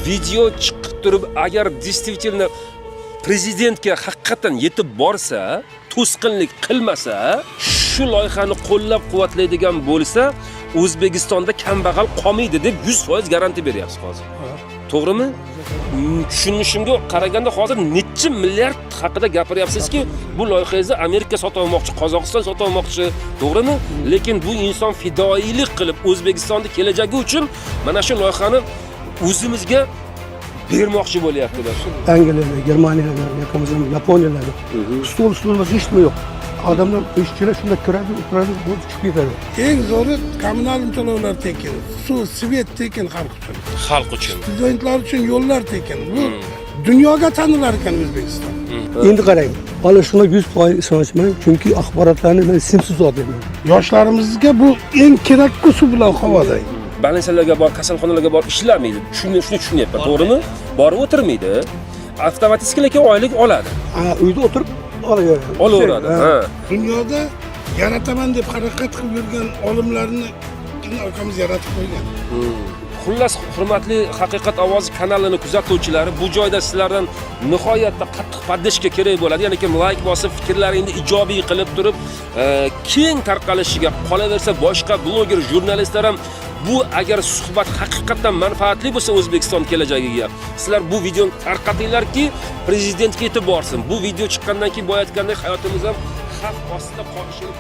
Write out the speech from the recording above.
video chiqib turib, agar действительно prezidentga haqiqatan yetib borsa, to'sqinlik qilmasa, shu loyihani qo'llab-quvvatlaydigan bo'lsa, O'zbekistonda kambag'al qolmaydi deb 100% garantiya beryapsiz hozir. To'g'rimi? Tushunishimga qaraganda hozir necha milliard haqida gapiryapsizki, bu loyihangizni Amerika sotmoqchi, Qozog'iston sotmoqchi, to'g'rimi? Lekin bu inson fidoilik qilib O'zbekistonning kelajagi uchun mana shu loyihani o'zimizga bermoqchi bo'lyaptilar. Angliyada, Germaniyada, Yaponiyada stol hech nima yo'q. Odamlar ishchilar shunda kiradi, o'tiradi, bo'lib chiqib ketadi. Eng zo'ri kommunal to'lovlar tekin, suv, svet tekin xalq uchun. Xalq uchun. Studentlar uchun yo'llar tekin. Bu dunyoga tanilar ekan O'zbekiston. Endi qarang, hali shunga 100% ishonchman, chunki axborotlarni men simsiz olaman. Yoshlarimizga bu eng kerakli suv bilan havoda. Balansalarga bor, kasalxonalarga bor ishlamaydi. Shuni tushunyapman, to'g'rimi? Borib o'tirmaydi. Avtomatik lekin oylik oladi. Uyda o'tirib Olaveradi. Dunyoda yarataman deb harakat qilib yurgan olimlarni akamiz yaratib qo'ygan. Xullas, hurmatli Haqiqat ovozi kanalini kuzatuvchilari, bu joyda sizlardan nihoyatda qattiq podдержка kerak bo'ladi. Ya'ni kim like bosib, fikrlaringni ijobiy qilib turib, keng tarqalishiga, qolaversa boshqa bloger, jurnalistlar ham bu agar suhbat haqiqatan manfaatli bo'lsa O'zbekiston kelajagiga, sizlar bu videoni tarqatinglarki, prezidentga yetib borsin. Bu video chiqqandan keyin bo'layotganda hayotimiz ham xavf ostida qolishini